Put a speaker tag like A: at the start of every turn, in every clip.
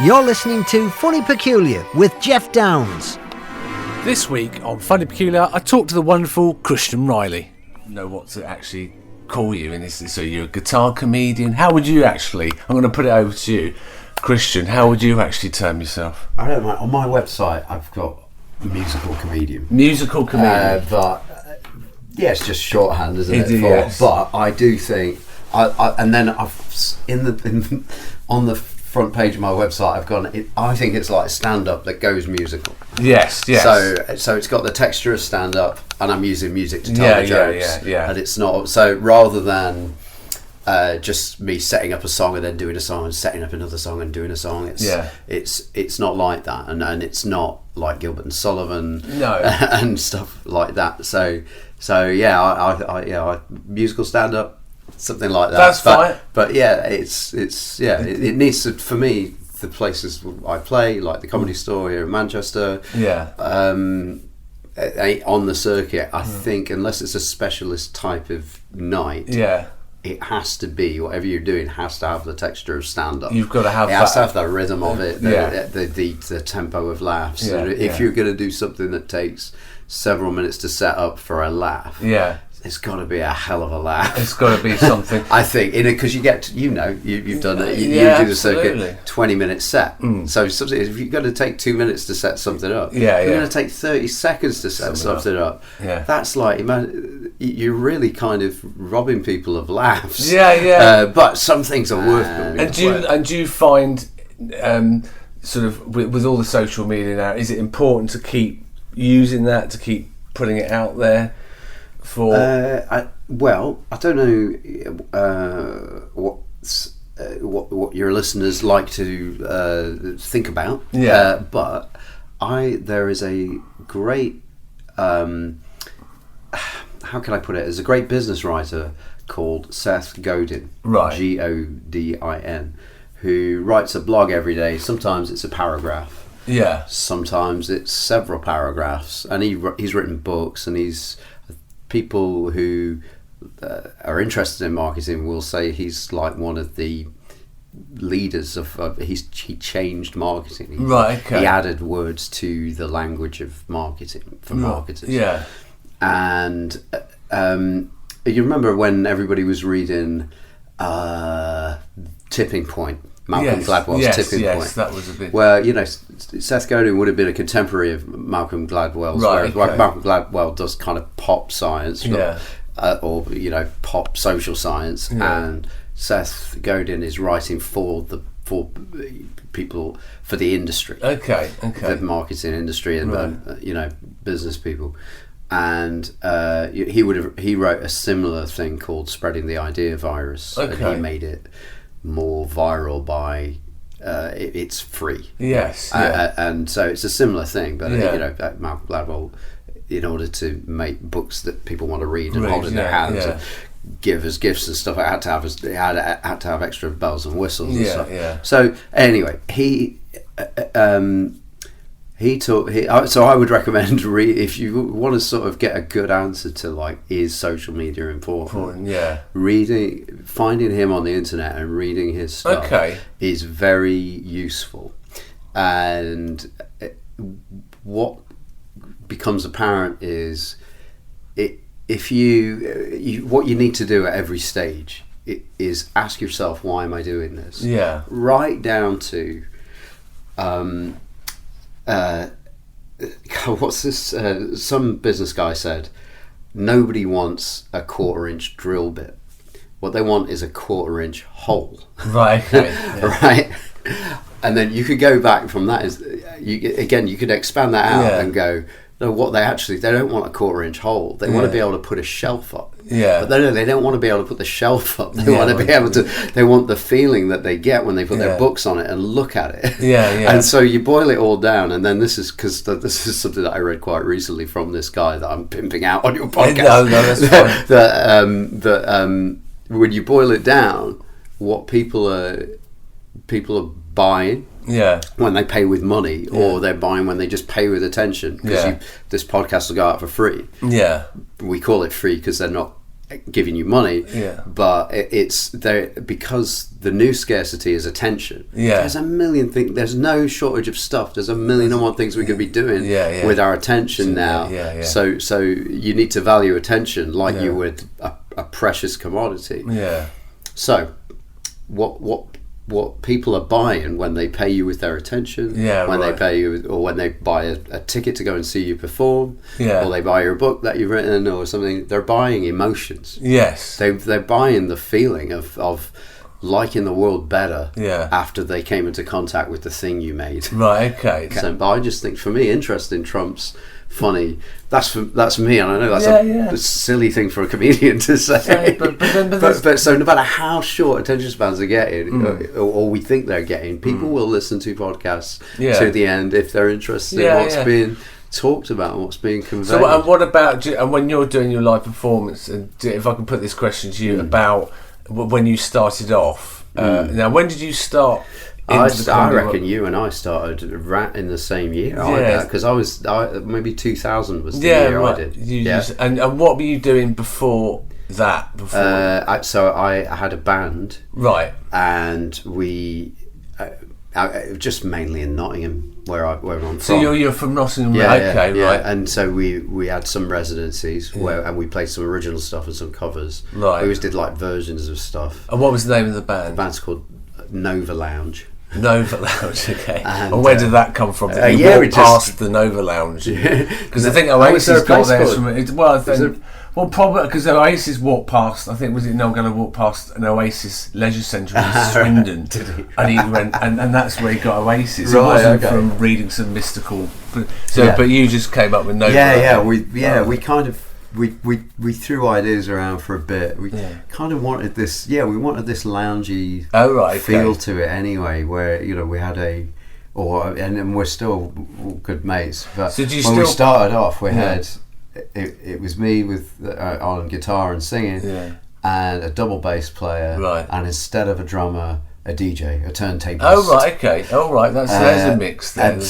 A: You're listening to Funny Peculiar with Jeff Downs.
B: This week on Funny Peculiar, I talked to the wonderful Christian Reilly. Know what to actually call you in this? So you're a guitar comedian. How would you actually? I'm going to put it over to you, Christian. How would you actually term yourself?
C: I don't know. On my website, I've got musical comedian.
B: Musical comedian,
C: but yeah, it's just shorthand, isn't it?
B: Yes.
C: But I do think, and then I've on the front page of my website, I've gone. I think it's like stand-up that goes musical.
B: Yes.
C: So it's got the texture of stand-up, and I'm using music to tell the jokes.
B: Yeah.
C: And it's not so rather than just me setting up a song and then doing a song and setting up another song and doing a song. It's not like that, and it's not like Gilbert and Sullivan, and stuff like that. So yeah, I musical stand-up. Something like that.
B: That's fine.
C: But yeah, it needs to, for me, the places I play, like the Comedy Store here in Manchester, on the circuit, I think unless it's a specialist type of night, it has to be, whatever you're doing has to have the texture of stand-up.
B: You've got to have
C: has to have the rhythm of it, the tempo of laughs. If you're going to do something that takes several minutes to set up for a laugh, it's got to be a hell of a laugh.
B: It's got to be something.
C: I think, because you get, you've done it. You do the circuit 20-minute set. So if you're going to take 2 minutes to set something up, you're going to take 30 seconds to set something up. That's like, you're really kind of robbing people of laughs. But some things are worth them.
B: And do you find, sort of with all the social media now, is it important to keep using that, to keep putting it out there? I don't know what your listeners like to think about. But there is a great how can I put it? There's a great business writer called Seth Godin, Godin, who writes a blog every day. Sometimes it's a paragraph. Sometimes it's several paragraphs, and he's written books, and people who are interested in marketing will say he's like one of the leaders of he changed marketing. He added words to the language of marketing for marketers. And you remember when everybody was reading Tipping Point, Malcolm Gladwell's Tipping Point. That was a big...
C: Where, Seth Godin would have been a contemporary of Malcolm Gladwell's, whereas Malcolm Gladwell does kind of pop science, or pop social science, and Seth Godin is writing for people, for the industry, the marketing industry, and business people. And he wrote a similar thing called Spreading the Idea Virus, and he made it more viral by it's free. And so it's a similar thing, but Malcolm Gladwell, in order to make books that people want to read and hold in their hands and give as gifts and stuff, it had to have extra bells and whistles and stuff. So anyway, so I would recommend if you want to sort of get a good answer to like, is social media important? Finding him on the internet and reading his stuff is very useful. And what becomes apparent is if what you need to do at every stage is ask yourself, why am I doing this? Right down to what's this? Some business guy said, nobody wants a 1/4-inch drill bit. What they want is a 1/4-inch hole. Right. And then you could go back from that. You could expand that out and go, no, what they don't want a 1/4-inch hole. They want to be able to put a shelf up. But they don't want to be able to put the shelf up. They want to be able to. They want the feeling that they get when they put their books on it and look at it. And so you boil it all down, and then this is something that I read quite recently from this guy that I'm pimping out on your podcast.
B: No, that's fine.
C: that when you boil it down, what people are buying. When they pay with money, or they're buying when they just pay with attention, because this podcast will go out for free. We call it free because they're not giving you money,
B: but
C: it's there because the new scarcity is attention. There's a million things. There's no shortage of stuff. There's a million and one things we could be doing with our attention now. So you need to value attention like you would a precious commodity. So what people are buying when they pay you with their attention, they pay you, or when they buy a ticket to go and see you perform, or they buy your book that you've written or something, they're buying emotions. They're buying the feeling of liking the world better after they came into contact with the thing you made. So, but I just think, for me, interesting trumps funny. That's me, and I know that's a silly thing for a comedian to say. But so no matter how short attention spans are getting, or we think they're getting, people will listen to podcasts to the end if they're interested in what's being talked about and what's being conveyed.
B: So, and what about and when you're doing your live performance? And if I can put this question to you about when you started off. Now, when did you start?
C: I reckon you and I started in the same year. Because maybe 2000 was the year I did.
B: And what were you doing before that?
C: So I had a band, and we just mainly in Nottingham, where I'm from.
B: So you're from Nottingham, right?
C: And so we had some residencies and we played some original stuff and some covers. We always did like versions of stuff.
B: And what was the name of the band? The
C: band's called Nova Lounge.
B: Nova Lounge, okay. And where did that come from? Did you walk past the Nova Lounge? Because I think Oasis got there from probably because Oasis walked past. I think was it Noel Gallagher walked past an Oasis leisure centre in Swindon, and he went, and that's where he got Oasis. It wasn't from reading some mystical. But you just came up with Nova.
C: We kind of. We threw ideas around for a bit. We kind of wanted this. We wanted this loungy feel to it anyway. Where we had and we're still good mates. But so we started off, we had it was me with on guitar and singing, and a double bass player, and instead of a drummer, a DJ, a turntable.
B: There's a mix there.
C: And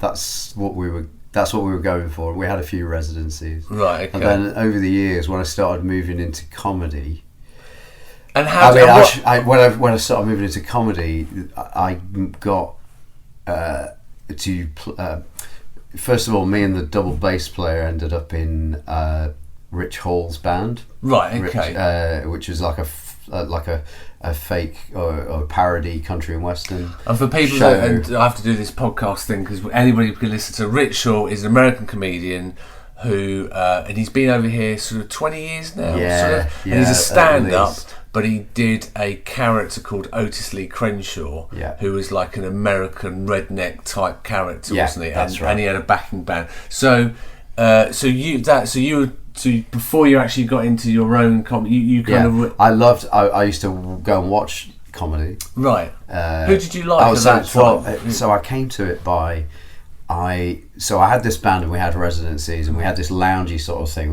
C: that's what we were. That's what we were going for. We had a few residencies. And then over the years, when I started moving into comedy...
B: And how
C: when I started moving into comedy, I got first of all, me and the double bass player ended up in Rich Hall's band. Which is like a fake or parody country and western.
B: And for people and I have to do this podcast thing because anybody can listen to. Rich Hall is an American comedian who and he's been over here sort of 20 years now. And he's a stand-up, but he did a character called Otis Lee Crenshaw, who was like an American redneck type character, wasn't he? And he had a backing band. So before you actually got into your own comedy, you kind of...
C: I used to go and watch comedy.
B: Who did you like at that time?
C: So I came to it by... I had this band and we had residencies and we had this loungy sort of thing.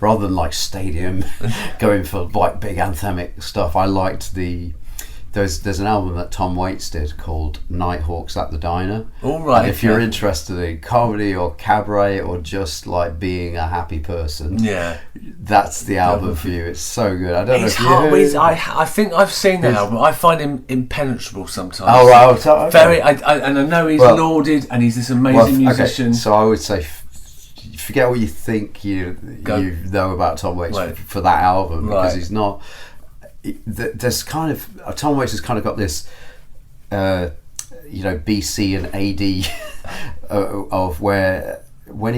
C: Rather than like stadium, going for like big anthemic stuff, I liked There's an album that Tom Waits did called Nighthawks at the Diner. And if you're interested in comedy or cabaret or just like being a happy person, that's the album for you. It's so good. I don't know if you
B: I think I've seen the album. I find him impenetrable sometimes.
C: Okay.
B: Very. And I know he's lauded and he's this amazing musician.
C: Okay. So I would say, forget what you think you know about Tom Waits for that album because he's not. There's kind of Tom Waits has kind of got this BC and AD of where when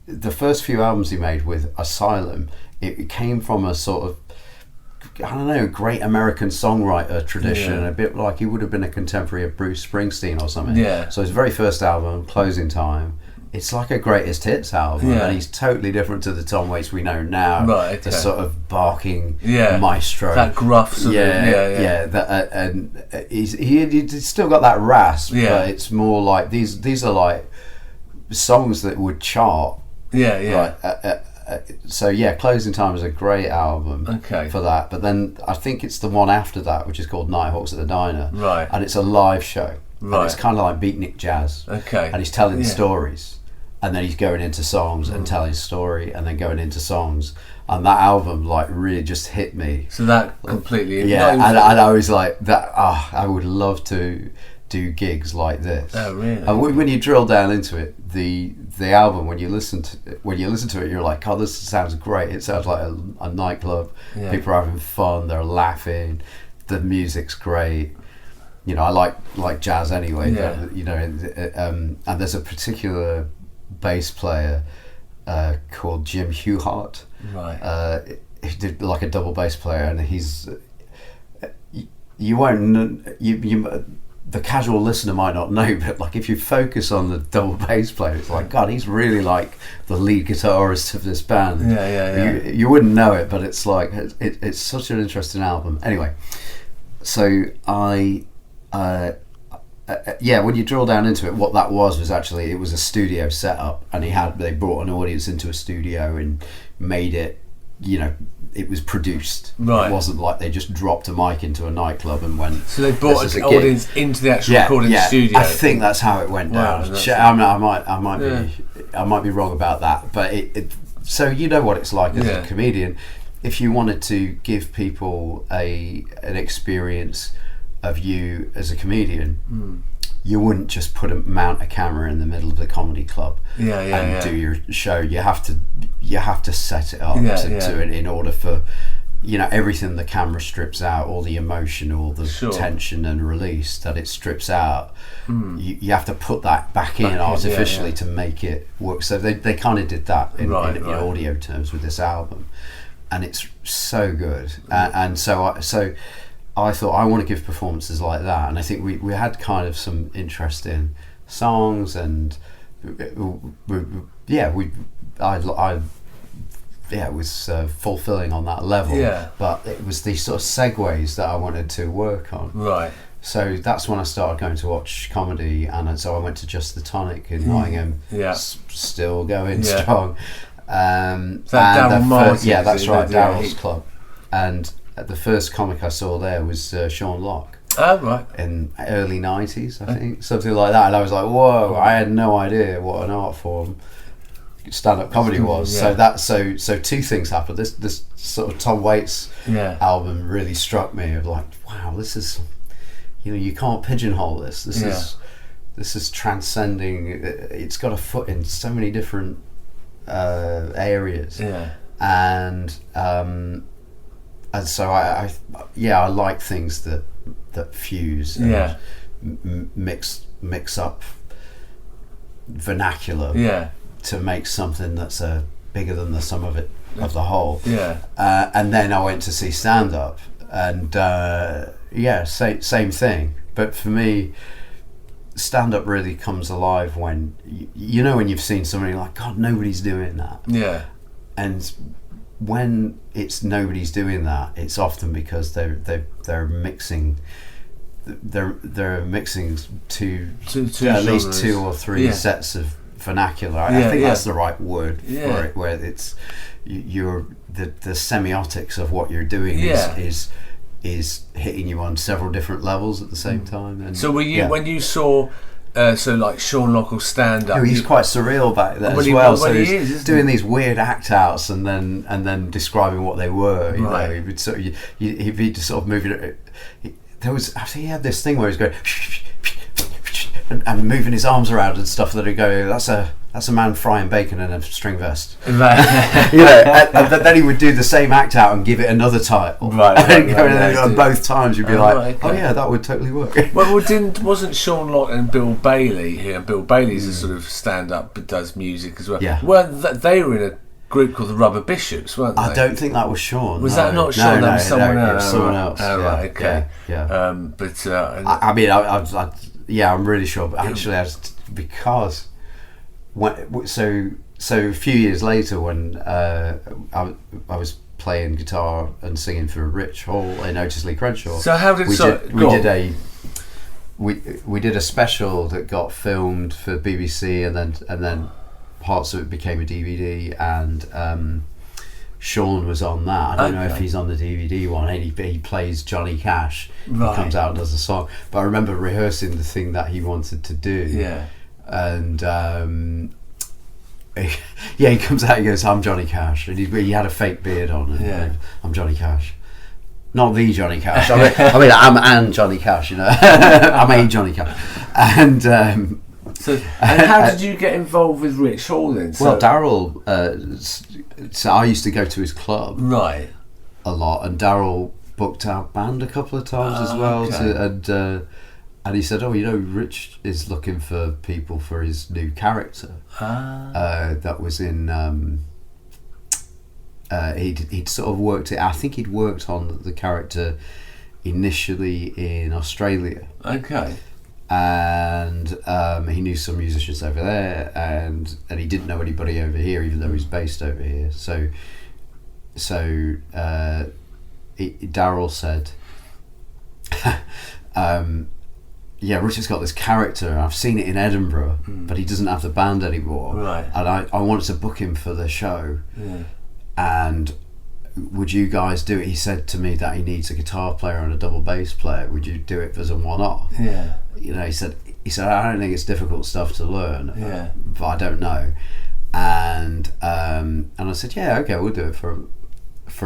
C: the first few albums he made with Asylum, it came from a sort of great American songwriter tradition, a bit like he would have been a contemporary of Bruce Springsteen or something. So his very first album, Closing Time, it's like a greatest hits album, and he's totally different to the Tom Waits we know now. The sort of barking maestro,
B: that gruff sort
C: and he's still got that rasp, but it's more like these are like songs that would chart. Closing Time is a great album for that. But then I think it's the one after that, which is called Nighthawks at the Diner, and it's a live show. And it's kind of like beatnik jazz, and he's telling stories. and then he's going into songs and telling his story, and then going into songs. And that album like really just hit me.
B: So that completely,
C: and I was like that. I would love to do gigs like this.
B: Oh really?
C: And when you drill down into it, the album, when you listen to it, you're like, oh, this sounds great. It sounds like a nightclub.
B: Yeah.
C: People are having fun. They're laughing. The music's great. You know, I like jazz anyway.
B: Yeah.
C: But, you know, and there's a particular bass player called Jim Hewhart.
B: Right.
C: He did like a double bass player, and he's the casual listener might not know, but like if you focus on the double bass player, it's like, God, he's really like the lead guitarist of this band.
B: Yeah.
C: You wouldn't know it, but it's like it's such an interesting album. Anyway, so when you drill down into it, what that was actually, it was a studio setup, and they brought an audience into a studio and made it, you know, it was produced.
B: Right.
C: It wasn't like they just dropped a mic into a nightclub and went.
B: So they brought an audience into the actual recording studio.
C: I think that's how it went down. I might be wrong about that, but so you know what it's like as a comedian. If you wanted to give people an experience of you as a comedian, you wouldn't just mount a camera in the middle of the comedy club and do your show. You have to set it up to it in order for, you know, everything the camera strips out, all the emotion, all the tension and release that it strips out. You have to put that back in artificially to make it work. So they kind of did that in audio terms with this album, and it's so good. And so I thought, I want to give performances like that, and I think we had kind of some interesting songs, and it was fulfilling on that level. Yeah. But it was these sort of segues that I wanted to work on.
B: Right.
C: So that's when I started going to watch comedy, and so I went to Just the Tonic in Nottingham. Yeah. Still going strong.
B: Darryl Martin.
C: Yeah, that's right, Darryl's club, and. The first comic I saw there was Sean Locke.
B: Oh, right.
C: In early 90s, I think. Something like that. And I was like, whoa, I had no idea what an art form stand-up comedy was. Yeah. So two things happened. This sort of Tom Waits album really struck me of like, wow, this is, you know, you can't pigeonhole this. This is transcending. It's got a foot in so many different areas. Yeah. And so I like things that fuse and mix up vernacular to make something that's bigger than the sum of the whole. And then I went to see stand up, and same thing. But for me, stand up really comes alive when you know, when you've seen somebody like, God, nobody's doing that. And when it's nobody's doing that, it's often because they're mixing two at least two or three sets of vernacular. I think that's the right word for it, where it's the semiotics of what you're doing is hitting you on several different levels at the same time. And
B: so when you saw like Sean Locke will stand up.
C: He's quite surreal back there as well. So he's doing these weird act outs and then describing what they were. You know, he would sort of he'd be just sort of moving it. I think he had this thing where he's going and moving his arms around and stuff. That he'd go, that's a man frying bacon in a string vest. Right. You know, and then he would do the same act out and give it another title. And both times you'd be oh yeah, that would totally work.
B: Wasn't Sean Locke and Bill Bailey here? Bill Bailey's a sort of stand-up but does music as well. Yeah. They were in a group called the Rubber Bishops, weren't they?
C: I don't think that was Sean.
B: Was that not Sean? That was someone else.
C: It was someone else.
B: Oh, right, okay.
C: I'm really sure. But actually, because so a few years later, when I was playing guitar and singing for Rich Hall in Otis Lee Crenshaw.
B: So how did
C: we did a special that got filmed for BBC, and then parts of it became a DVD, and Sean was on that. I don't know if he's on the DVD one. He plays Johnny Cash. Right. He comes out and does a song. But I remember rehearsing the thing that he wanted to do. Yeah. And he comes out and goes, I'm Johnny Cash, and he had a fake beard on, and I'm Johnny Cash. Not the Johnny Cash. I mean, I'm Johnny Cash, you know. I'm a Johnny Cash. And
B: so how did you get involved with Rich Hall then?
C: Well, Daryl, so I used to go to his club a lot, and Daryl booked our band a couple of times as well. Okay. And he said, Rich is looking for people for his new character. That was in... he'd sort of worked it. I think he'd worked on the character initially in Australia.
B: Okay.
C: And he knew some musicians over there, and he didn't know anybody over here, even though he's based over here. So Daryl said, Richard's got this character, and I've seen it in Edinburgh, but he doesn't have the band anymore.
B: Right.
C: And I wanted to book him for the show. Yeah. And would you guys do it? He said to me that he needs a guitar player and a double bass player. Would you do it as a one-off? Yeah. He said I don't think it's difficult stuff to learn. Yeah. But I don't know. And I said, yeah, okay, we'll do it for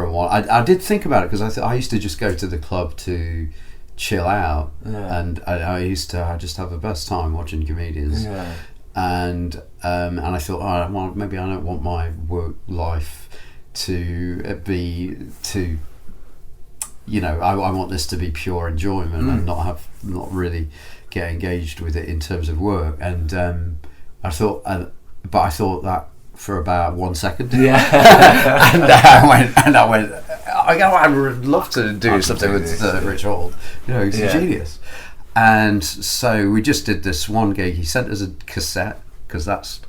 C: a while. I did think about it, because I used to just go to the club to chill out, and I used to just have the best time watching comedians. Yeah. And I thought, well, maybe I don't want my work life to be too, I want this to be pure enjoyment and not really get engaged with it in terms of work. And I thought that for about 1 second. Yeah. and I went, I would love to do something with Rich Hall. He's a genius. And so we just did this one gig. He sent us a cassette, because that's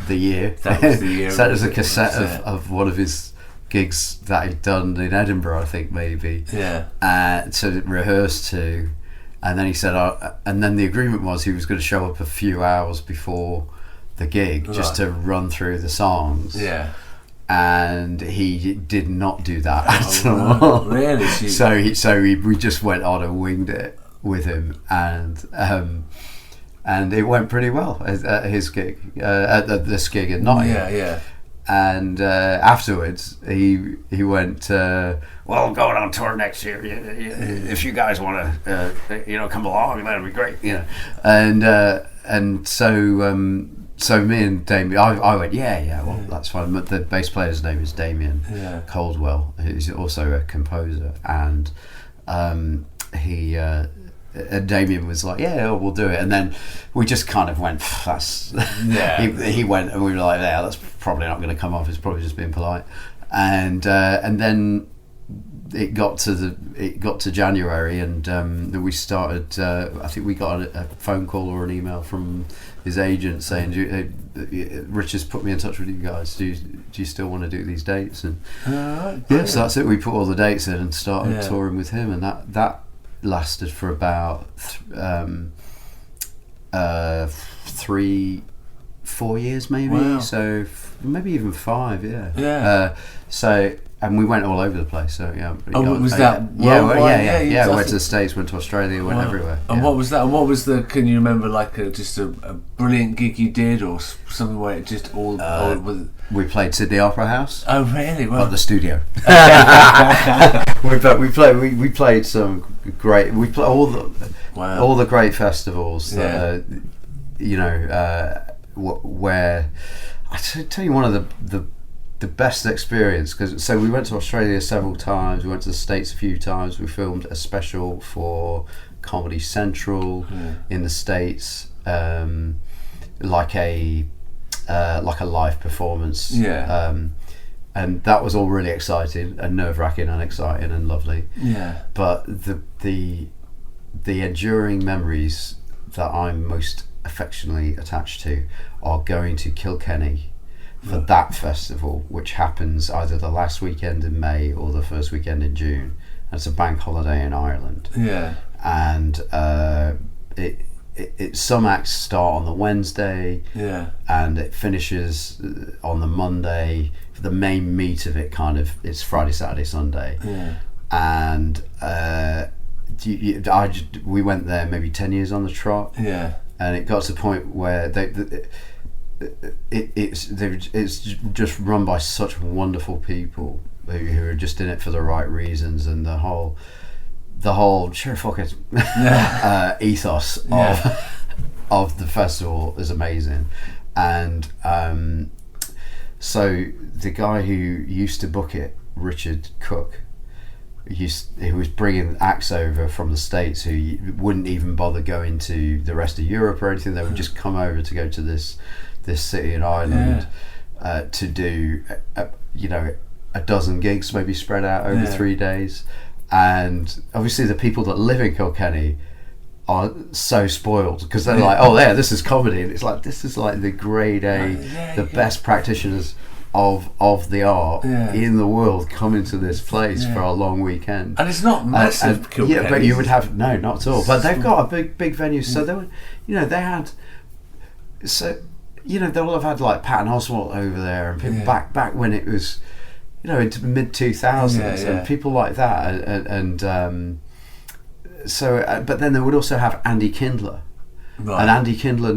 C: the year. That was the year. Sent us a cassette of one of his gigs that he'd done in Edinburgh, I think, maybe. Yeah. To rehearse to. And then he said, and then the agreement was he was going to show up a few hours before the gig, just to run through the songs. Yeah. And he did not do that at all. Really? So we just went on and winged it with him, and it went pretty well at his gig, at this gig in Nottingham. Yeah. And afterwards, he went, well, I'm going on tour next year. If you guys want to, come along, that'd be great. And so me and Damien, I went, well, that's fine. But the bass player's name is Damien Caldwell, who's also a composer, and Damien was like, we'll do it. And then we just kind of went, that's... Yeah. he went, and we were like, that's probably not going to come off. It's probably just being polite. And then it got to January, and we started. I think we got a phone call or an email from his agent saying, "Rich has put me in touch with you guys. Do you still want to do these dates?" And so that's it. We put all the dates in and started touring with him, and that lasted for about 3-4 years, maybe. Wow. So maybe even 5. And we went all over the place. So
B: was that?
C: Yeah. Went to the States, went to Australia, went everywhere.
B: And what was that? And what was the? Can you remember just a brilliant gig you did, or something where it just all?
C: We played Sydney Opera House.
B: Oh really? Well,
C: at the studio. we played some great. We played all the great festivals. That, where I tell you, one of the best experience, so we went to Australia several times, we went to the States a few times, we filmed a special for Comedy Central in the States, like a live performance, and that was all really exciting and nerve-wracking and exciting and lovely, but the enduring memories that I'm most affectionately attached to are going to Kilkenny for that festival, which happens either the last weekend in May or the first weekend in June. And it's a bank holiday in Ireland. Yeah. And some acts start on the Wednesday. Yeah. And it finishes on the Monday. The main meat of it it's Friday, Saturday, Sunday. Yeah. And we went there maybe 10 years on the trot. Yeah. And it got to the point where it's just run by such wonderful people who are just in it for the right reasons, and the whole sure fuck it ethos of the festival is amazing. And so the guy who used to book it, Richard Cook, he was bringing acts over from the States who wouldn't even bother going to the rest of Europe or anything. They would just come over to go to this city and island to do a dozen gigs, maybe spread out over 3 days. And obviously the people that live in Kilkenny are so spoiled because they're like, oh yeah, this is comedy, and it's like, this is like the grade A, the best practitioners of the art in the world come into this place for a long weekend.
B: And it's not massive.
C: Yeah, but you would have not at all. But they've got a big venue, so they were, they had, so they will have had like Patton Oswalt over there, and people back when it was, into mid 2000s, and people like that, and so, but then they would also have Andy Kindler. Right. And Andy Kindler,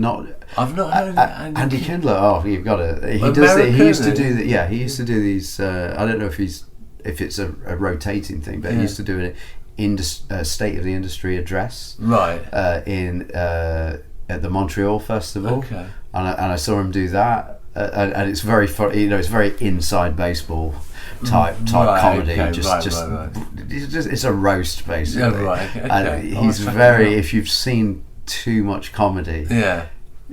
B: I've not heard of
C: Andy Kindler. Oh, you've got it. He used to do that. He used to do these. I don't know if it's a rotating thing, but he used to do an state of the industry address.
B: Right.
C: At the Montreal Festival.
B: Okay.
C: And I saw him do that, and it's very fun. It's very inside baseball type comedy. It's a roast basically. Yeah, right. Okay. And he's very. If you've seen too much comedy,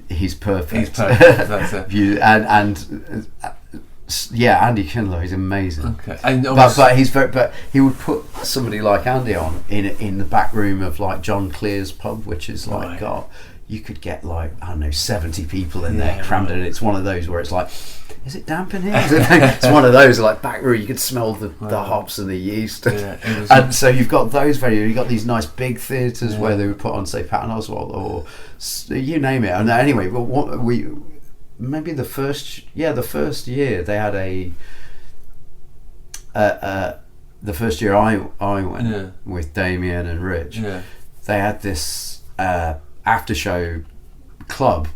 C: he's perfect.
B: That's it.
C: Andy Kindler, he's amazing.
B: Okay.
C: But he would put somebody like Andy on in the back room of like John Clear's pub, which is like you could get like, I don't know, 70 people in there crammed in. It's one of those where it's like, is it damp in here? It's one of those like back room, you could smell the hops and the yeast. And so you've got those you've got these nice big theatres where they would put on, say, Patton Oswalt or you name it. And anyway, maybe the first year they had the first year I went with Damien and Rich, they had this after show club.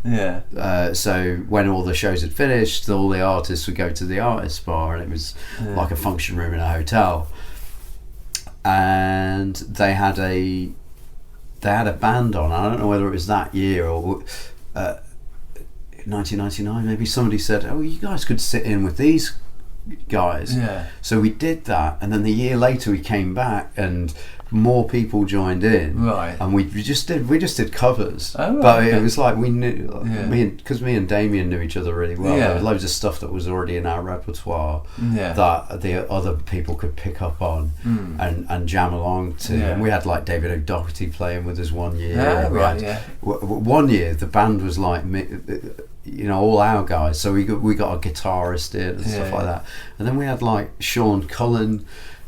C: So when all the shows had finished, all the artists would go to the artist bar, and it was like a function room in a hotel. And they had a band on. I don't know whether it was that year or 1999. Maybe somebody said, "Oh, you guys could sit in with these guys." So we did that, and then the year later we came back and more people joined in, and we just did covers. But it was like we knew, because me and Damien knew each other really well. There was loads of stuff that was already in our repertoire that the other people could pick up on and jam along to. And we had like David O'Doherty playing with us one year. One year the band was like, all our guys, so we got a guitarist in and stuff like that, and then we had like Sean Cullen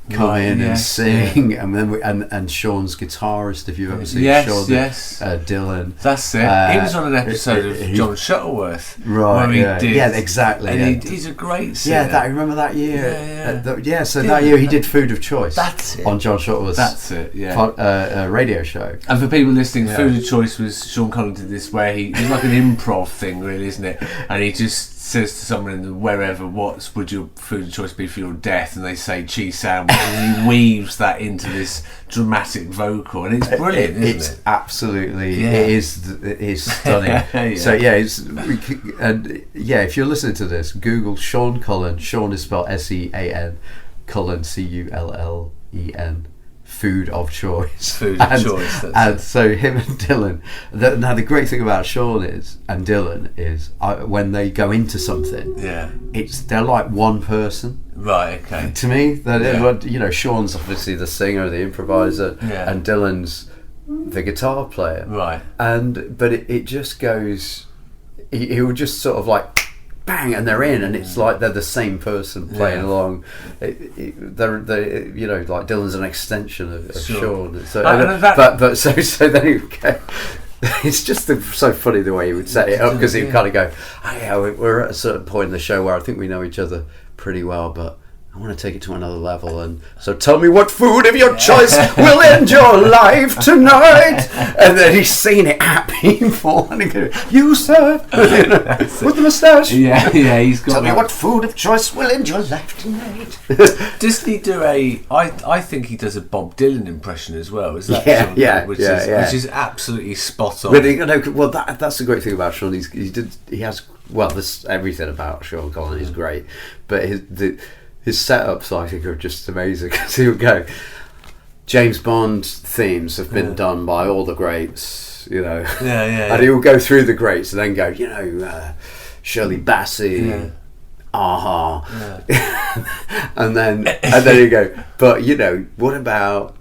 C: come in and sing, and then and Sean's guitarist, if you've ever seen Sean, Dylan.
B: That's it. He was on an episode of John Shuttleworth, where he did.
C: Exactly.
B: And he's a great singer.
C: I remember that year. That year he did Food of Choice.
B: That's it.
C: On John Shuttleworth's.
B: That's it. Yeah.
C: Radio show.
B: And for people listening, Food of Choice was Sean Cullen did this, where it's like an improv thing, really, isn't it? And he just says to someone in the wherever, "What would your food of choice be for your death?" And they say cheese sandwich, and he weaves that into this dramatic vocal, and it's brilliant, isn't it?
C: Absolutely, it is stunning. So if you're listening to this, Google Sean Cullen. Sean is spelled SEAN, Cullen CULLEN. Food of choice.
B: Food of choice.
C: And so him and Dylan. Now the great thing about Sean and Dylan is when they go into something, they're like one person.
B: Right. Okay.
C: To me, that is, Sean's obviously the singer, the improviser, and Dylan's the guitar player.
B: Right.
C: But it just goes. He will just sort of like, bang, and they're in, and it's like they're the same person playing along. They're like Dylan's an extension of Sean. So, so then it's just so funny the way he would set it up, because he would kind of go, we're at a certain point in the show where I think we know each other pretty well, but I want to take it to another level, and so tell me what food of your choice will end your life tonight. And then he's saying it at people, and he goes, "You sir," with the moustache.
B: Yeah, he's got.
C: Tell me what food of choice will end your life tonight.
B: Does he do I think he does a Bob Dylan impression as well. Is that which is absolutely spot on.
C: But that's the great thing about Sean. He has everything about Sean Connery is great, but his setups, I think, are just amazing. Because he would go, James Bond themes have been done by all the greats, and he will go through the greats and then go, Shirley Bassey, Aha, and then you go, but what about?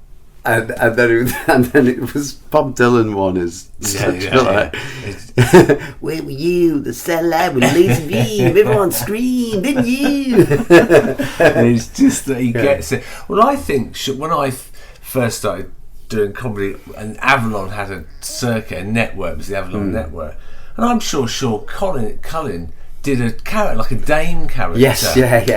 C: And then it was Bob Dylan one is where were you? The satellite with lazy beam. Everyone screamed, didn't you?
B: And it's just that he gets it. Well, I think when I first started doing comedy, and Avalon had a circuit, a network, it was the Avalon network, and I'm sure Cullen did a character, like a dame character.
C: Yes, yeah.
B: And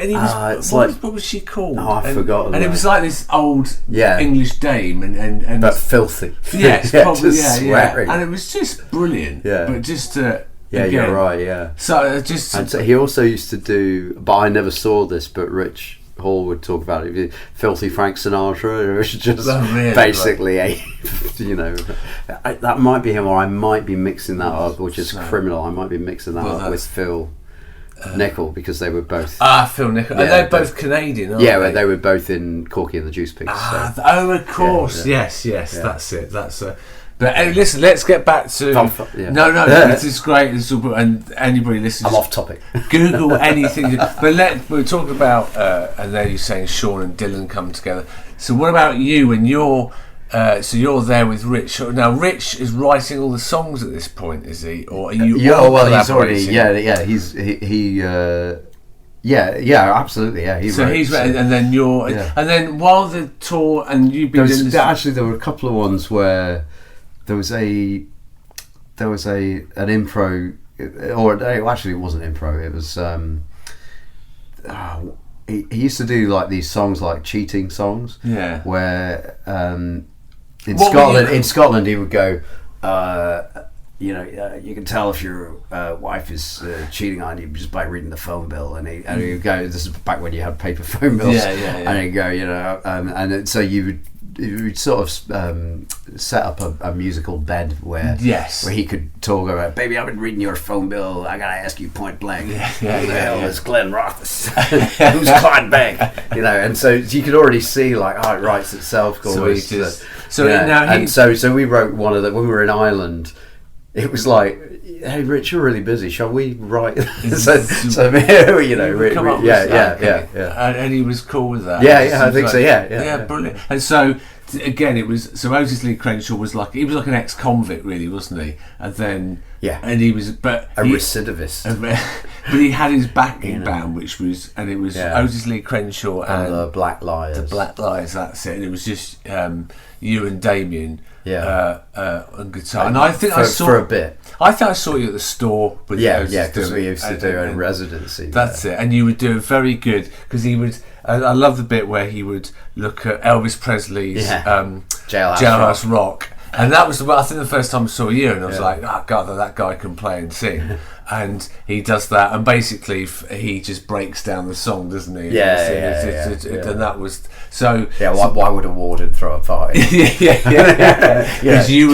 B: he was, what was she called?
C: Oh, I've forgotten.
B: And it was like this old English dame, and
C: but filthy.
B: Yes, probably,
C: swearing.
B: And it was just brilliant. Yeah, but just again,
C: you're right. Yeah.
B: So
C: he also used to do, but I never saw this, but Rich Hall would talk about it. Filthy Frank Sinatra, which is just basically that might be him, or I might be mixing that up, which is criminal. I might be mixing that up with Phil Nichol, because they were both
B: Phil Nichol, and they're both Canadian, aren't they?
C: They were both in Corky and the Juice Pigs.
B: Of course, yes, that's it. But listen, let's get back to. No, this is great. And anybody listening,
C: I'm off topic.
B: Google anything. But we're talking about, and then you're saying Sean and Dylan come together. So what about you? When you're there with Rich. Now Rich is writing all the songs at this point, is he? Or are you?
C: He's already. Absolutely. Yeah,
B: he's and then you're, and then while the tour, and you've been
C: there were a couple of ones where. There was an impro, or actually it wasn't improv. It was he used to do like these songs, like cheating songs. Yeah. Where in Scotland he would go, you can tell if your wife is cheating on you just by reading the phone bill, and he would go. This is back when you had paper phone bills. And he'd go, so you would sort of set up a musical bed where he could talk about, baby, I've been reading your phone bill, I gotta ask you point blank, who the hell is Glenn Roths? Who's Clyde Bank? And so you could already see like how it writes itself.
B: So
C: we wrote one of the, when we were in Ireland, it was like, hey Rich, you're really busy, shall we write? And
B: he was cool with that.
C: I think so.
B: Brilliant. And so again, it was, so Otis Lee Crenshaw was like an ex-convict, really, wasn't he? And then and he was,
C: recidivist.
B: But he had his backing band, which was, and it was Otis Lee Crenshaw and
C: the Black Liars.
B: That's it. And it was just you and Damien. On guitar, and I think I saw
C: for a bit.
B: I think I saw you at the store with
C: because we used to do a residency.
B: That's it, and you would do it very good, because he would. I love the bit where he would look at Elvis Presley's Jailhouse Rock, and that was I think the first time I saw you, and I was like, oh god, that guy can play and sing. And he does that, and basically he just breaks down the song, doesn't he? And that was so.
C: Why would a warden throw a party?
B: Because you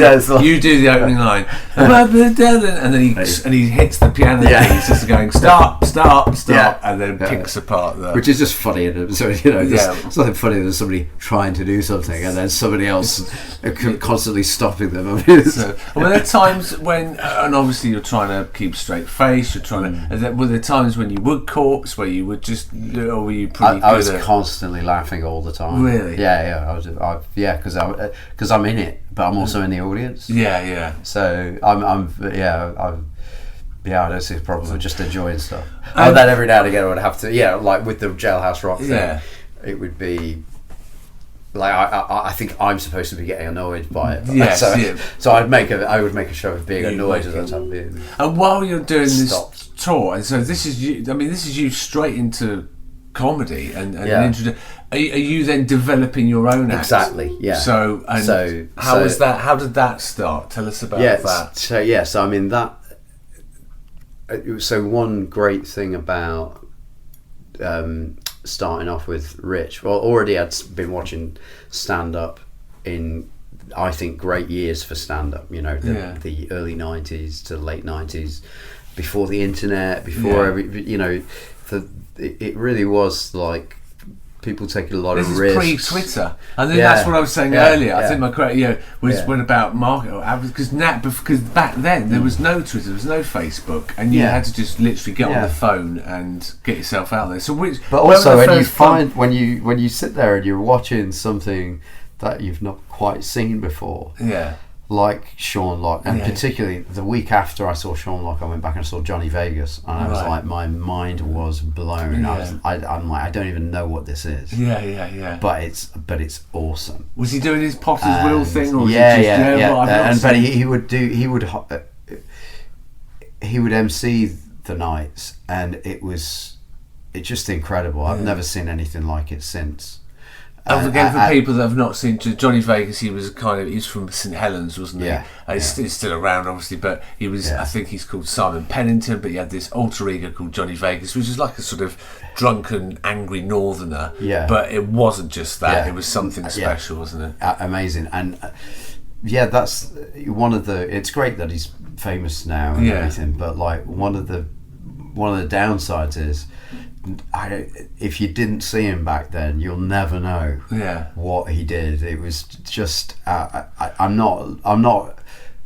B: do the opening line, and then he hits the piano keys, just going stop, and then picks apart the.
C: Which is just funny, so there's something funny than somebody trying to do something and then somebody else constantly stopping them.
B: There are times when, and obviously you're trying to keep straight face, you're trying to. Were there times when you would corpse, where you would just, or were you pretty?
C: I was constantly laughing all the time.
B: Really?
C: Yeah. Because I'm in it, but I'm also in the audience.
B: Yeah.
C: So I don't see a problem with just enjoying stuff. And then every now and again I would have to, like with the Jailhouse Rock thing, it would be. Like I think I'm supposed to be getting annoyed by it. So I would make a show of being annoyed at that time.
B: And while you're doing this tour, and so this is you. I mean, this is you straight into comedy and are you then developing your own act?
C: Exactly, yeah.
B: So how was that? How did that start? Tell us about that.
C: So I mean that. So one great thing about starting off with Rich, well, already I'd been watching stand-up in, I think, great years for stand-up. You know, the early '90s to late '90s, before the internet, before it really was like people taking a lot of risks.
B: This is pre-Twitter, and then that's what I was saying earlier. I think my correct was when about market because back then there was no Twitter, there was no Facebook, and you had to just literally get on the phone and get yourself out there. So
C: but also when you sit there and you're watching something that you've not quite seen before, like Sean Lock, and particularly the week after I saw Sean Lock, I went back and saw Johnny Vegas, and I was like, my mind was blown. I'm like, I don't even know what this is. But it's awesome.
B: Was he doing his Potter's Wheel thing, or was but
C: he would MC the nights, and it's just incredible. I've never seen anything like it since.
B: Again, for people that have not seen Johnny Vegas, he's from St Helens, wasn't he? He's still around, obviously, but he was. I think he's called Simon Pennington, but he had this alter ego called Johnny Vegas, which is like a sort of drunken, angry northerner. But it wasn't just that; it was something special, wasn't it?
C: Amazing, and that's one of the. It's great that he's famous now and everything, but like one of the downsides is, if you didn't see him back then, you'll never know what he did. It was just I'm not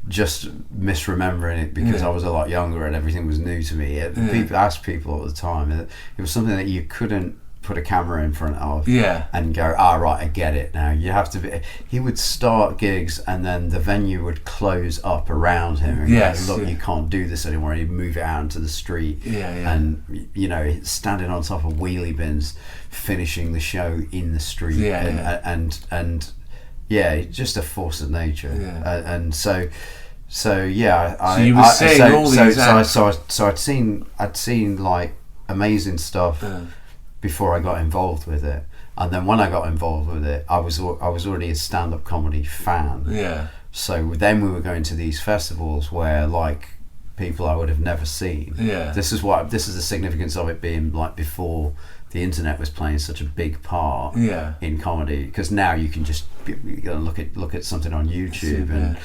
C: just misremembering it because I was a lot younger and everything was new to me. People asked people all the time. It was something that you couldn't put a camera in front of and go, right, I get it now. You have to be. He would start gigs and then the venue would close up around him and go, look, you can't do this anymore, and he'd move it out into the street and standing on top of wheelie bins finishing the show in the street and just a force of nature. And so you were seeing all these acts. So I'd seen like amazing stuff before I got involved with it, and then when I got involved with it, I was already a stand-up comedy fan. So then we were going to these festivals where like people I would have never seen. This is the significance of it being like before the internet was playing such a big part in comedy, because now you can just look at something on YouTube and.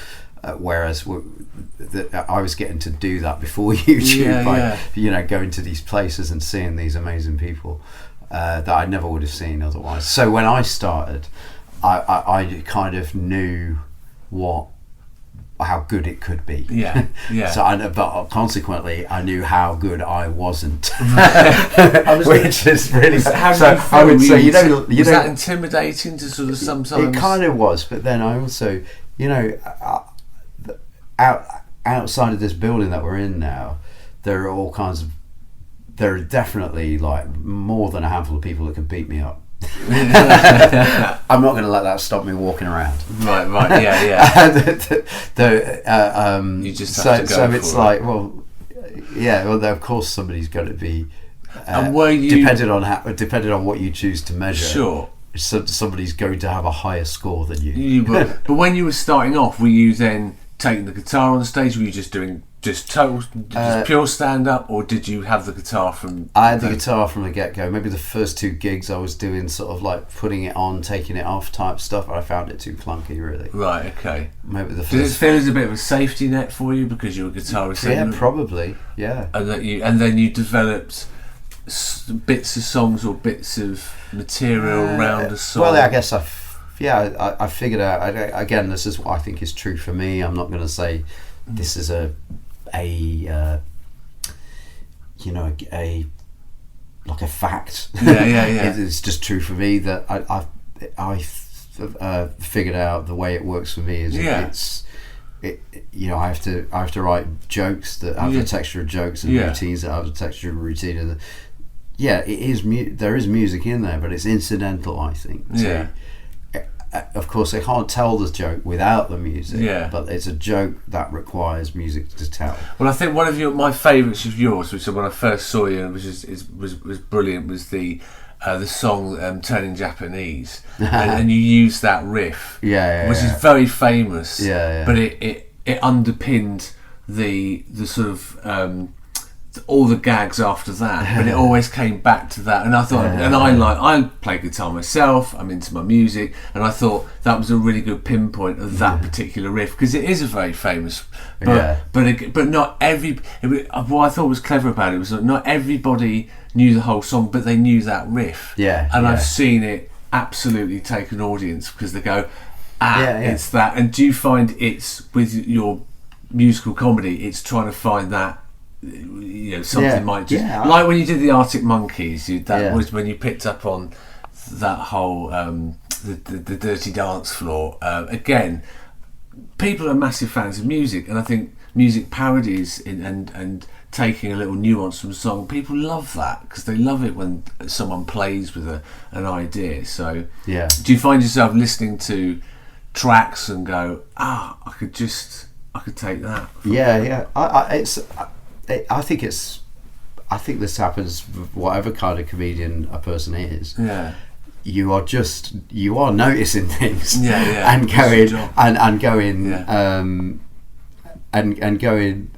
C: Whereas I was getting to do that before YouTube by going to these places and seeing these amazing people that I never would have seen otherwise. So when I started, I kind of knew how good it could be. So but consequently, I knew how good I wasn't. Which is really.
B: How did you feel? I would say, was that intimidating to sort of sometimes?
C: It kind of was, but then I also, outside of this building that we're in now, there are definitely like more than a handful of people that can beat me up. I'm not going to let that stop me walking around.
B: Right, you just have to go.
C: So it's like, of course somebody's got to be.
B: And were you
C: depending on what you choose to measure?
B: Sure.
C: So somebody's going to have a higher score than you.
B: You were, but when you were starting off, were you then taking the guitar on the stage? Were you just doing just pure stand-up, or did you have the guitar from...
C: I had the guitar from the get-go. Maybe the first two gigs I was doing sort of like putting it on, taking it off type stuff. I found it too clunky, really.
B: Right, okay.
C: Maybe the first...
B: Did it feel as a bit of a safety net for you because you were a guitarist?
C: Yeah, probably, yeah.
B: And then you developed bits of songs or bits of material around a song?
C: Well, I guess I figured out, again, this is what I think is true for me. I'm not going to say this is a fact.
B: Yeah.
C: It's just true for me that I figured out the way it works for me is I have to write jokes that have the texture of jokes and routines that have the texture of routine. And it is there is music in there, but it's incidental, I think. Of course, I can't tell the joke without the music, but it's a joke that requires music to tell.
B: Well, I think one of my favourites of yours, which when I first saw you, which was brilliant, was the the song Turning Japanese, and you use that riff, which is very famous. But it underpinned the sort of all the gags after that, but it always came back to that. And I thought, I play guitar myself. I'm into my music, and I thought that was a really good pinpoint of that particular riff, because it is a very famous. But not every. What I thought was clever about it was that not everybody knew the whole song, but they knew that riff. I've seen it absolutely take an audience because they go, it's that. And do you find it's with your musical comedy, it's trying to find that, something might just like when you did the Artic Monkeys, was when you picked up on that whole the dirty dance floor. Again, people are massive fans of music, and I think music parodies and taking a little nuance from a song, people love that because they love it when someone plays with an idea. So do you find yourself listening to tracks and go, I could take that?
C: I think this happens with whatever kind of comedian a person is. You are noticing things and going and going,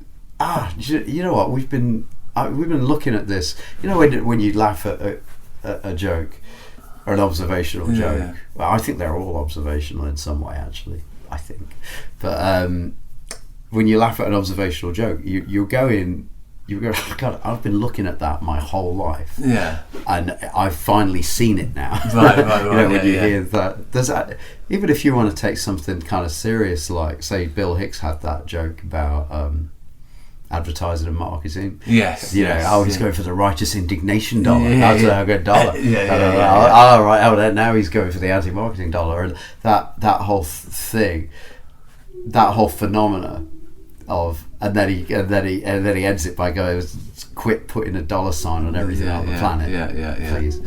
C: you know what, we've been looking at this. You know, when you laugh at a joke or an observational joke. Well, I think they're all observational in some way, actually, I think. But when you laugh at an observational joke, you go, oh God, I've been looking at that my whole life. And I've finally seen it now. Right. When you hear that, there's that, even if you want to take something kind of serious, like say Bill Hicks had that joke about advertising and marketing. He's going for the righteous indignation dollar. That's a good dollar. All right. Now he's going for the anti-marketing dollar, and that whole thing, that whole phenomena of, and then he ends it by going, quit putting a dollar sign on everything on the planet, please.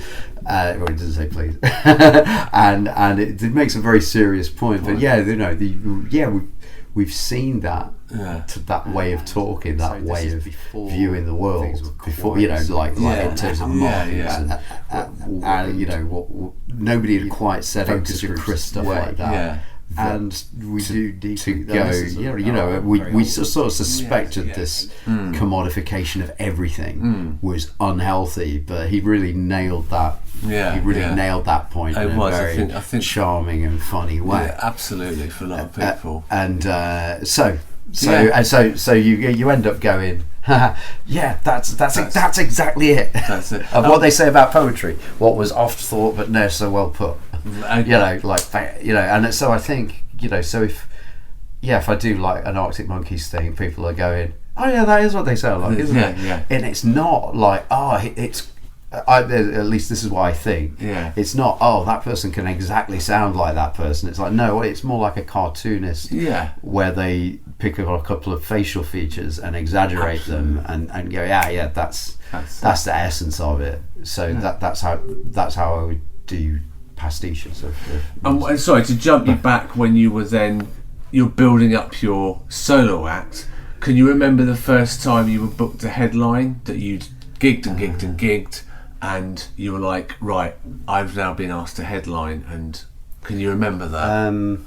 C: Well, he doesn't say please, and it makes a very serious point. But we've seen that, to that way of talking, that way of viewing the world before, like in terms of markets, and what nobody had quite said Chris stuff like that. And we do need to go. We sort of suspected this commodification of everything was unhealthy, but he really nailed that. He really nailed that point in a very charming and funny way.
B: Yeah, absolutely, for a lot of people.
C: So you end up going, that's exactly it. That's it. Of what they say about poetry, what was oft thought but ne'er so well put. And so I think, so if I do like an Arctic Monkeys thing, people are going, oh yeah, that is what they sound like, isn't it? And it's not like, at least this is what I think. It's not, that person can exactly sound like that person. It's like, no, it's more like a cartoonist where they pick up a couple of facial features and exaggerate them and go, that's the essence of it. So that's how I would do pastiches of
B: sorry to jump you back, when you're building up your solo act, can you remember the first time you were booked a headline that you'd gigged and you were like, right, I've now been asked to headline? And can you remember that?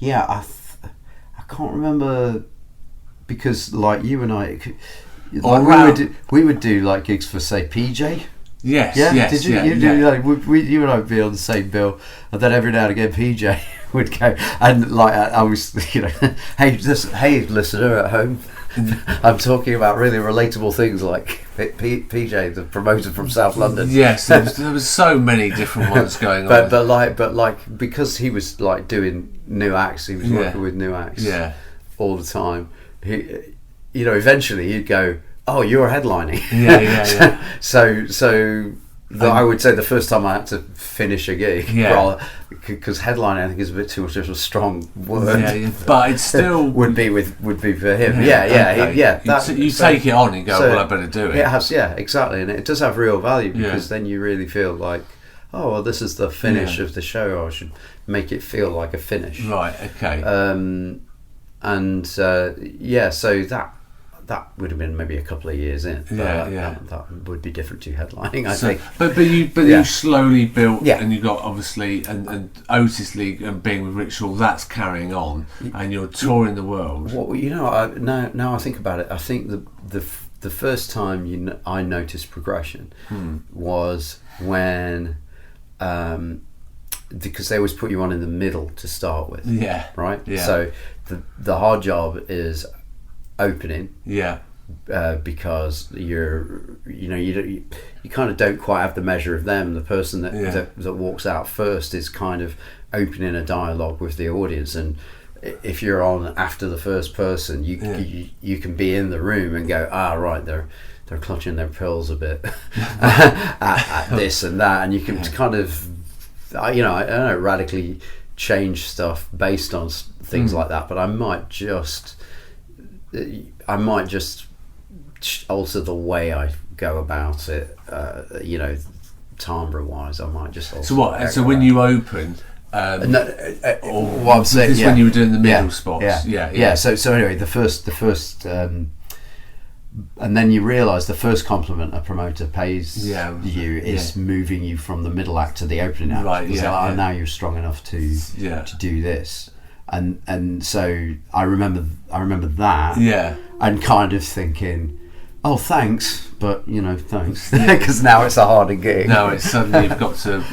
C: I can't remember, because like you and I, we would do like gigs for, say, PJ.
B: Yes.
C: Did you? You and I would be on the same bill, and then every now and again PJ would go, and like I was, hey listener at home, I'm talking about really relatable things like PJ, the promoter from South London.
B: Yes, there was so many different ones going on.
C: But like because he was like doing new acts, he was working with new acts all the time. He, eventually he'd go, oh, you're headlining. So I would say the first time I had to finish a gig, because headlining I think is a bit too much of a strong word.
B: But it's still
C: would be for him.
B: You take it on and go, well, I better do it.
C: It has, exactly, and it does have real value, because then you really feel like, oh, well, this is the finish of the show. I should make it feel like a finish.
B: Right. Okay.
C: So that would have been maybe a couple of years in. That would be different to headlining, I think.
B: But you slowly built,
C: Yeah.
B: and you got obviously and Otis Lee and being with Ritual, that's carrying on, and you're touring the world.
C: Well, now I think about it, I think the first time I noticed progression was when. Because they always put you on in the middle to start with.
B: Yeah.
C: Right?
B: Yeah.
C: So the hard job is opening.
B: Yeah.
C: Because you kind of don't quite have the measure of them. The person that walks out first is kind of opening a dialogue with the audience, and if you're on after the first person, you can be in the room and go, right, they're clutching their pearls a bit at this and that, and you can kind of I don't know, radically change stuff based on things like that. But I might just alter the way I go about it. Timbre wise, I might just alter.
B: So what? So when you open.
C: What I'm saying,
B: this is when you were doing the middle spots. Yeah.
C: So anyway, the first. And then you realise the first compliment a promoter pays you is moving you from the middle act to the opening act.
B: Right. Yeah.
C: Now you're strong enough to do this, and so I remember that. Yeah. And kind of thinking, oh, thanks, but thanks, because now it's a harder gig.
B: Now it's suddenly you've got to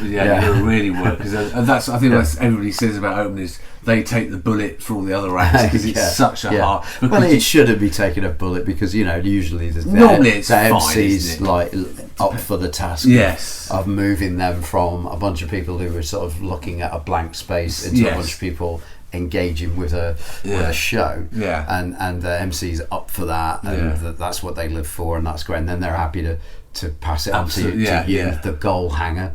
B: really work, because that's I think that's everybody says about openers. They take the bullet for all the other acts because it's such a hard.
C: Well, it shouldn't be taking a bullet because usually
B: normally it's
C: the
B: fine,
C: MC's like up for the task of moving them from a bunch of people who were sort of looking at a blank space into a bunch of people engaging with a show, and the MC's up for that, and that's what they live for, and that's great. And then they're happy to pass it on to you, the goal hanger.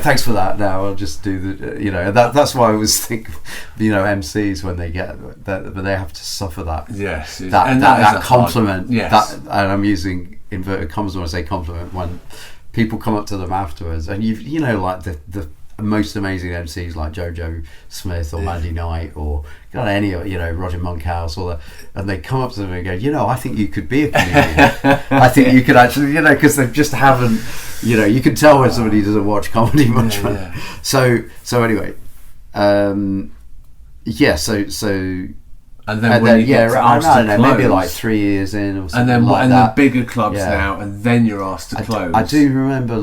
C: Thanks for that. Now I'll just do the that's why I always think MCs when they get that, but they have to suffer that that compliment and I'm using inverted commas when I say compliment, when people come up to them afterwards, and like the most amazing MCs like Jojo Smith or Mandy Knight or any Roger Monkhouse, or and they come up to them and go, I think you could be a comedian. I think you could actually, because they just haven't, you can tell when somebody doesn't watch comedy much. So anyway,
B: And then you get
C: I don't know, maybe
B: close,
C: like 3 years in or something,
B: and then
C: like
B: the bigger clubs now, and then you're asked to close.
C: I do remember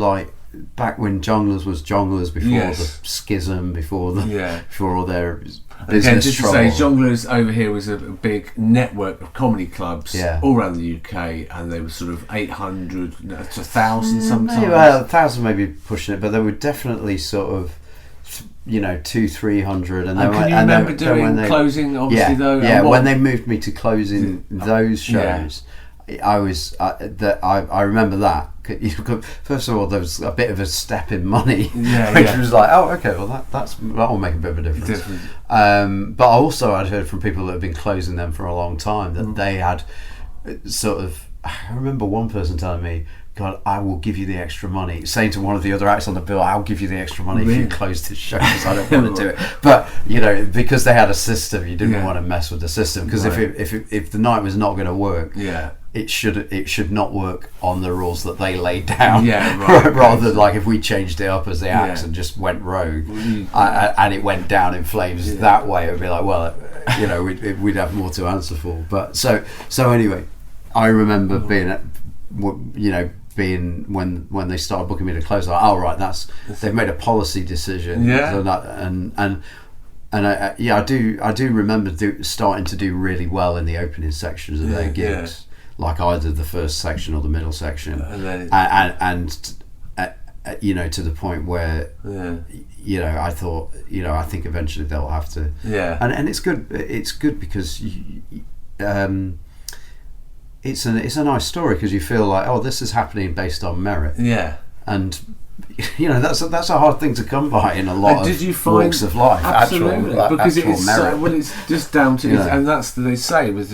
C: back when Jongleurs was Jongleurs, before the schism, before all their business
B: Again, just
C: trouble.
B: to say, Jongleurs over here was a big network of comedy clubs all around the UK, and they were sort of 800 to 1,000 sometimes.
C: Maybe, 1,000 maybe pushing it, but they were definitely sort of 200-300, and
B: can you remember doing closing? Obviously, though,
C: when they moved me to closing those shows. I remember that. First of all, there was a bit of a step in money, which was like, oh, okay, well that'll make a bit of a difference. But also, I'd heard from people that had been closing them for a long time that they had sort of. I remember one person telling me, God, I will give you the extra money, saying to one of the other acts on the bill, I'll give you the extra money if you close this show, because I don't want to do it. But because they had a system, you didn't want to mess with the system, because if the night was not going to work, it should not work on the rules that they laid down. Rather than like if we changed it up as the acts and just went rogue, and it went down in flames that way, it would be like, well, we'd have more to answer for. But so anyway, I remember being when they started booking me to close, like, oh right, they've made a policy decision. I do remember starting to do really well in the opening sections of their gigs, like either the first section or the middle section, and to the point where I thought, I think eventually they'll have to, and it's good because it's a nice story, because you feel like, oh, this is happening based on merit. And that's a hard thing to come by in a lot of walks of life.
B: Absolutely, because
C: it's
B: merit. It's just down to and that's they say with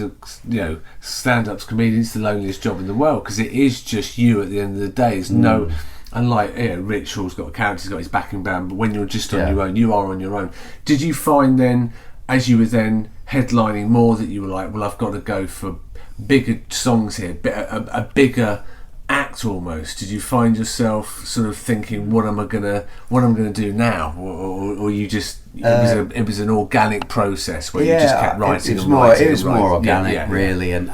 B: stand-ups comedians, the loneliest job in the world, because it is just you at the end of the day. There's no. Unlike Rich Hall's got a character, he's got his backing band, but when you're just on your own, you are on your own. Did you find then as you were then headlining more, that you were like, well, I've got to go for bigger songs here, a bigger act almost? Did you find yourself sort of thinking, what am I gonna do now, or you just it was an organic process where you just kept writing?
C: It was more organic, really, and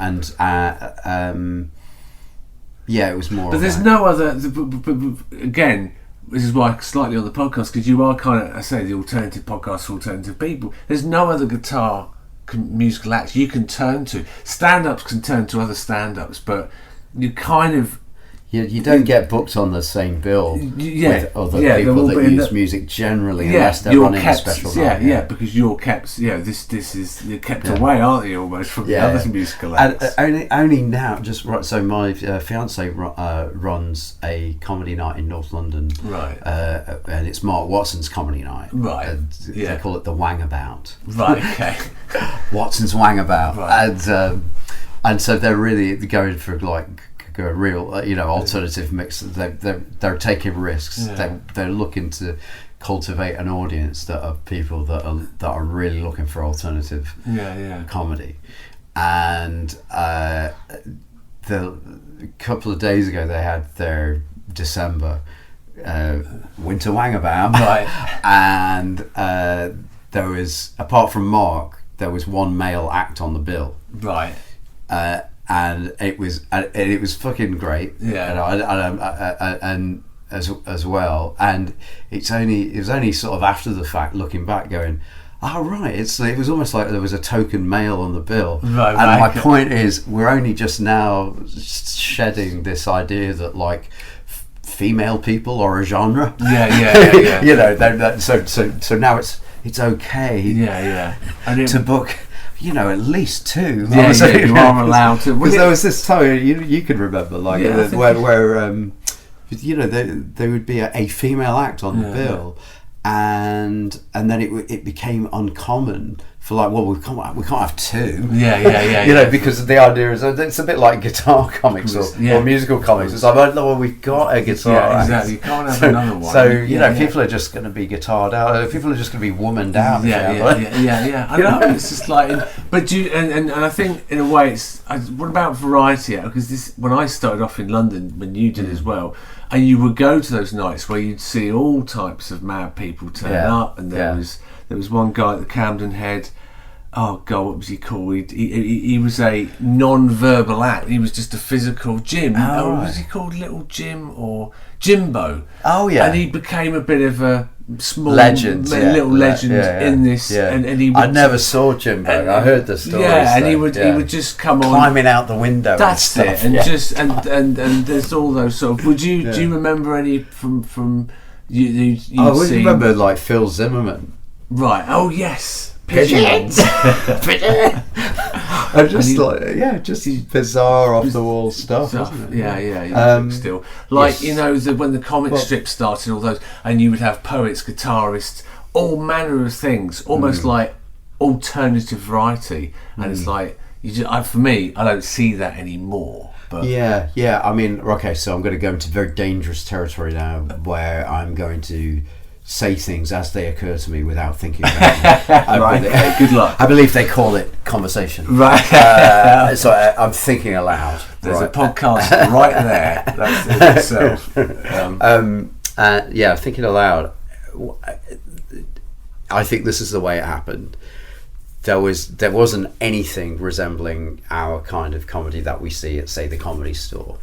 C: it was more.
B: But there's no other. Again, this is why slightly on the podcast, because you are kind of, I say, the alternative podcast for alternative people. There's no other guitar musical acts you can turn to. Stand-ups can turn to other stand-ups, but you kind of.
C: You don't get booked on the same bill with other people that use music generally, unless they're running a special night.
B: Because you're kept. You're kept away, aren't you, almost from the other musical acts?
C: And only now, just right. So my fiance runs a comedy night in North London,
B: right?
C: And it's Mark Watson's comedy night,
B: right?
C: And they call it the Wangabout,
B: right? Okay,
C: Watson's Wangabout,
B: right.
C: And so they're really going for like a real, alternative mix. They're taking risks.
B: Yeah.
C: They're looking to cultivate an audience that are people that are really looking for alternative comedy. And the couple of days ago they had their December winter wangabout,
B: right?
C: And there was, apart from Mark, there was one male act on the bill,
B: right?
C: And it was fucking great, and as well. And it was only sort of after the fact, looking back, going, oh right, it was almost like there was a token male on the bill.
B: Right,
C: and my point is, we're only just now shedding this idea that like female people are a genre.
B: Yeah.
C: So now it's okay.
B: And
C: to book. At least two.
B: You are allowed to.
C: Because there was this time you can remember, like where there would be a female act on the bill, and then it became uncommon for like, well, we can't have two. Because the idea is it's a bit like guitar comics or musical comics. It's like, well, we've got a guitar.
B: Yeah, exactly. You can't have another one.
C: So people are just going to be guitared out. People are just going to be womaned out.
B: Yeah. I know. It's just like, but you and I think in a way it's. What about variety? Because when I started off in London, when you did as well, and you would go to those nights where you'd see all types of mad people turn up, and there was one guy at the Camden Head. Oh God, what was he called? He was a non-verbal act. He was just a physical Jim. Was he called Little Jim or Jimbo?
C: Oh yeah.
B: And he became a bit of a small
C: legend,
B: little legend in this.
C: Yeah.
B: And he would,
C: I never saw Jimbo. I heard the story.
B: Yeah, and he would just come on,
C: climbing out the window.
B: That's
C: and
B: it.
C: stuff.
B: And and there's all those sort of. Do you remember any from you?
C: I would remember like Phil Zimmerman.
B: Right. Oh yes.
C: Pigeons. I'm just just bizarre off the wall stuff.
B: Yeah. Still, like when the comic strips started, all those, and you would have poets, guitarists, all manner of things, almost like alternative variety, and it's like for me, I don't see that anymore. But
C: I mean, okay, so I'm going to go into very dangerous territory now, where I'm going to say things as they occur to me without thinking about them.
B: Good luck.
C: I believe they call it conversation.
B: Right.
C: So I'm thinking aloud.
B: There's a podcast right there. That's it itself.
C: Thinking aloud. I think this is the way it happened. There wasn't anything resembling our kind of comedy that we see at, say, the Comedy Store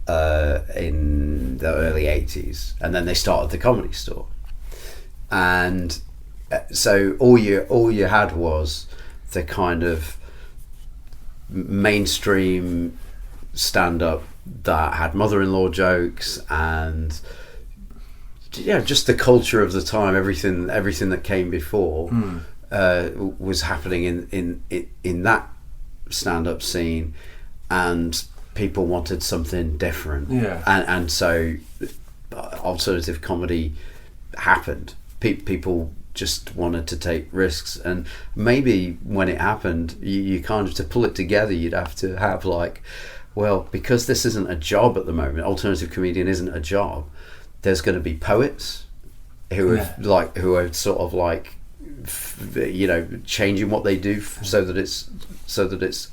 C: in the early 80s, and then they started the Comedy Store. And so all you had was the kind of mainstream stand-up that had mother-in-law jokes and just the culture of the time. Everything that came before was happening in that stand-up scene, and people wanted something different. And so alternative comedy happened. People just wanted to take risks, and maybe when it happened, you kind of, to pull it together, you'd have to have like, well, because this isn't a job at the moment, alternative comedian isn't a job, there's going to be poets who are sort of like changing what they do so that it's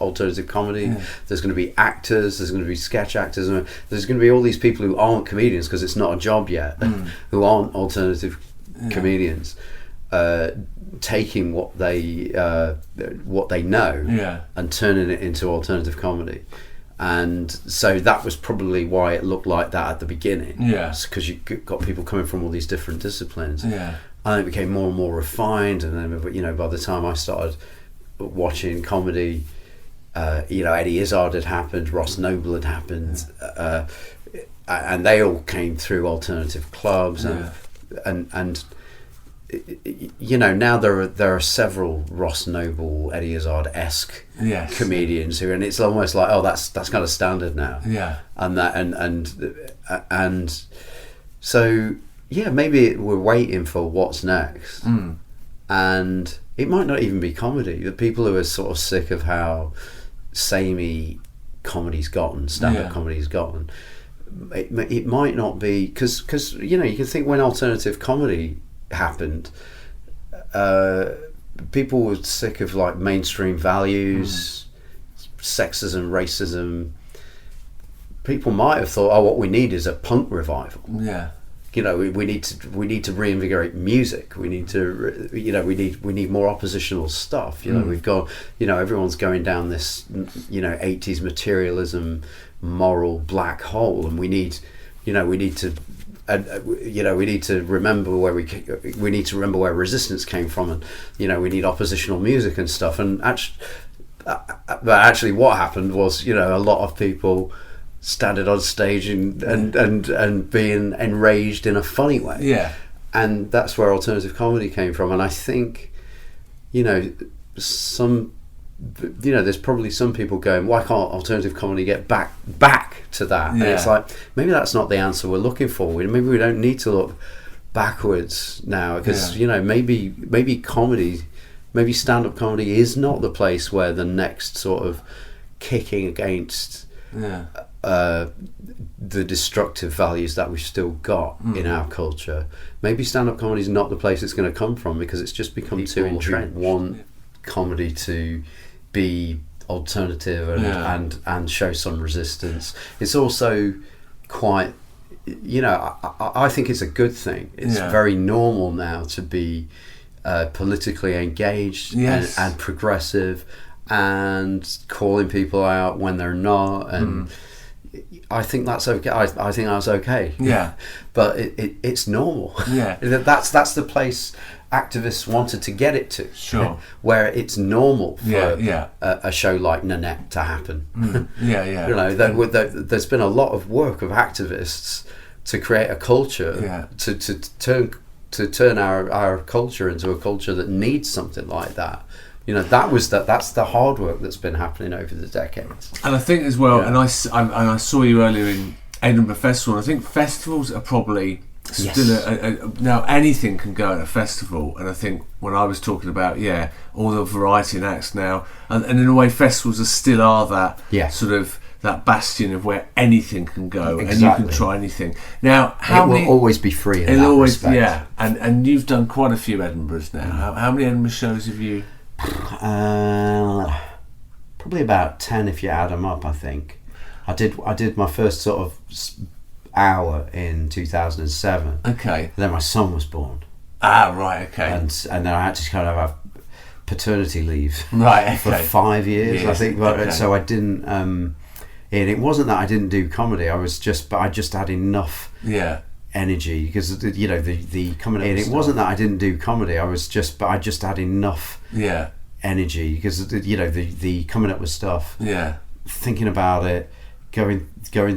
C: alternative comedy. There's going to be actors, there's going to be sketch actors, and there's going to be all these people who aren't comedians because it's not a job yet, who aren't alternative comedians, taking what they know and turning it into alternative comedy. And so that was probably why it looked like that at the beginning. Because you got people coming from all these different disciplines. And then it became more and more refined. And then, by the time I started watching comedy, Eddie Izzard had happened, Ross Noble had happened, and they all came through alternative clubs, and now there are several Ross Noble, Eddie Izzard-esque comedians who, and it's almost like, oh, that's kind of standard now. And so maybe we're waiting for what's next, and it might not even be comedy. The people who are sort of sick of how samey comedy's gotten, stand-up comedy's gotten, it might not be, because you can think when alternative comedy happened, people were sick of like mainstream values, sexism, racism. People might have thought, oh, what we need is a punk revival. We need to reinvigorate music. We need to, we need more oppositional stuff. We've got, everyone's going down this, 80s materialism, moral black hole, and we need to. We need to remember where resistance came from, and we need oppositional music and stuff. And actually, what happened was, a lot of people standing on stage and being enraged in a funny way. And that's where alternative comedy came from. And I think, there's probably some people going, why can't alternative comedy get back to that? And it's like, maybe that's not the answer we're looking for. Maybe we don't need to look backwards now, because maybe comedy, maybe stand-up comedy is not the place where the next sort of kicking against the destructive values that we've still got in our culture. Maybe stand-up comedy is not the place it's going to come from, because it's just become too entrenched. Want comedy to be alternative and show some resistance. It's also quite, I think it's a good thing. It's very normal now to be politically engaged and progressive, and calling people out when they're not, and I think that's okay. I think that's okay. But it's normal. That's the place activists wanted to get it to. Where it's normal for a show like Nanette to happen. There's been a lot of work of activists to create a culture to turn our culture into a culture that needs something like that. That's the hard work that's been happening over the decades.
B: And I think as well, and I saw you earlier in Edinburgh Festival, and I think festivals are probably still now anything can go at a festival. And I think when I was talking about all the variety and acts now, and in a way festivals still are that sort of that bastion of where anything can go and you can try anything. Now,
C: it will always be free in that respect.
B: And you've done quite a few Edinburghs now. How many Edinburgh shows have you?
C: Probably about 10 if you add them up. I think I did my first sort of hour in 2007.
B: And
C: then my son was born.
B: Right.
C: And then I had to kind of have paternity leave. For 5 years, I think. But so I didn't. And it wasn't that I didn't do comedy. I just had enough. Energy, because the coming in, it wasn't that I didn't do comedy. I just had enough energy, because the coming up with stuff, thinking about it, going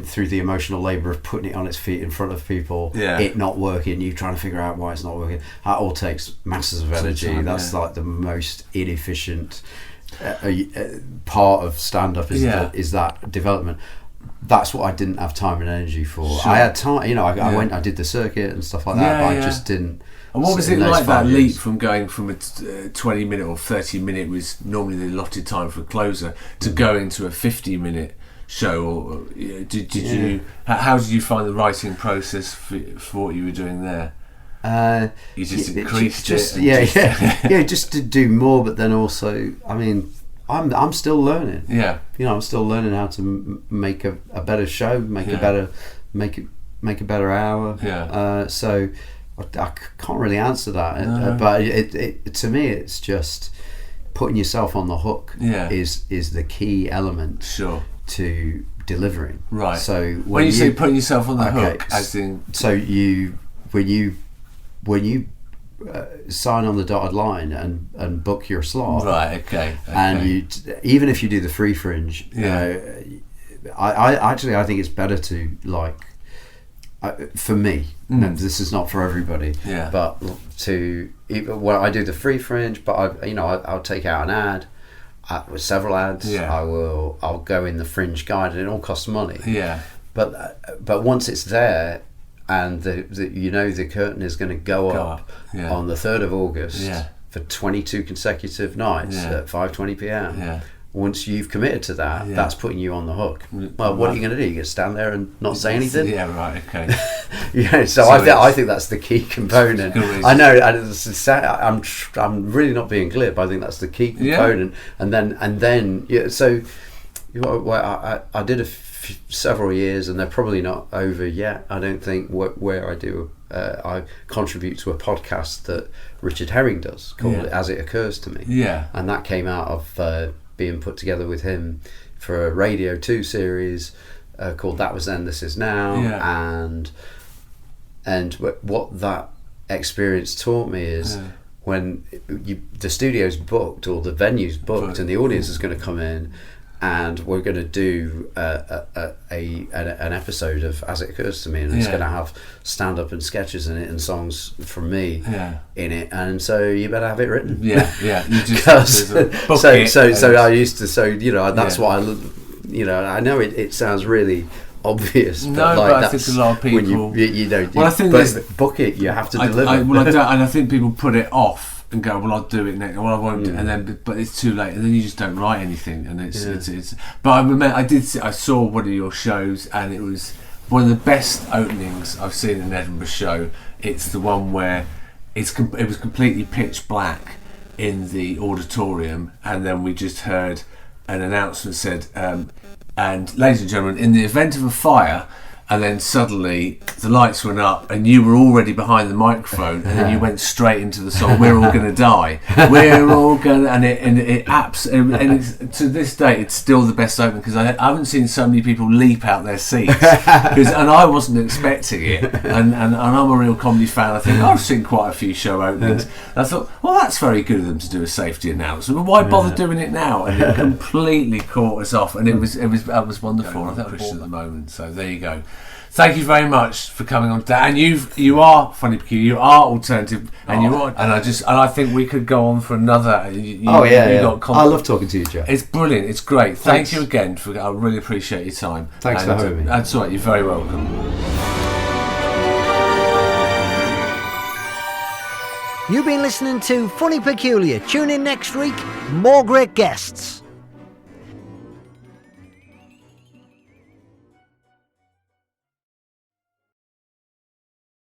C: through the emotional labour of putting it on its feet in front of people, it not working, you trying to figure out why it's not working. That all takes masses of energy. That's like the most inefficient part of stand-up is that development. That's what I didn't have time and energy for. I had time, I went, I did the circuit and stuff like that, but I just didn't.
B: And what was it like, that leap from going from a 20-minute or 30-minute was normally the allotted time for a closer to going to a 50-minute show? Or did you? How did you find the writing process for what you were doing there? You just increased
C: it. Just to do more, but then also, I mean, I'm still learning.
B: Yeah,
C: I'm still learning how to make a better show, make a better hour.
B: Yeah.
C: So I can't really answer that, but it to me, it's just putting yourself on the hook. Is the key element.
B: Sure.
C: To delivering.
B: Right.
C: So
B: when you say putting yourself on the hook, as in,
C: so when you sign on the dotted line and book your slot,
B: right? Okay.
C: And you, even if you do the free Fringe, I think it's better to, like, for me, this is not for everybody, but I do the free Fringe, but I'll take out an ad. With several ads, I'll go in the Fringe guide, and it all costs money. Yeah. But once it's there, and the curtain is going to go up on the 3rd of August for 22 consecutive nights at 5:20 p.m. Yeah. Once you've committed to that, that's putting you on the hook. Well, what are you going to do? You going to stand there and not say anything?
B: Yeah, right, okay.
C: So I think that's the key component. I know, I'm really not being glib. I think that's the key component. And then, so I did several years, and they're probably not over yet. I don't think where I do. I contribute to a podcast that Richard Herring does called As It Occurs to Me. Yeah, and that came out of being put together with him for a Radio 2 series called That Was Then, This Is Now. And what that experience taught me is when the studio's booked or the venue's booked and the audience is going to come in, and we're going to do an episode of As It Occurs to Me, and it's going to have stand-up and sketches in it and songs from me in it, and so you better have it written. You just so I used to, that's why I know it sounds really obvious, but
B: I think a lot of people
C: I think book it, you have to deliver.
B: I think people put it off and go, well, I'll do it next. Well, I won't, and then, but it's too late, and then you just don't write anything, and it's. But I remember I saw one of your shows, and it was one of the best openings I've seen in an Edinburgh show. It's the one where it was completely pitch black in the auditorium, and then we just heard an announcement said, and ladies and gentlemen, in the event of a fire. And then suddenly the lights went up, and you were already behind the microphone, and then you went straight into the song. We're all going to die. We're all going, and it's, to this day, it's still the best opening, because I haven't seen so many people leap out their seats, and I wasn't expecting it. And I'm a real comedy fan. I think I've seen quite a few show openings. And I thought, well, that's very good of them to do a safety announcement. But why bother doing it now? And it completely caught us off, and it was wonderful. I think Christian at the moment. So there you go. Thank you very much for coming on today. And you are Funny Peculiar, you are alternative, and you are. And I think we could go on for another.
C: I love talking to you, Jeff.
B: It's brilliant. It's great. Thank you again. I really appreciate your time.
C: Thanks for having me.
B: That's all right. You're very welcome.
A: You've been listening to Funny Peculiar. Tune in next week. More great guests.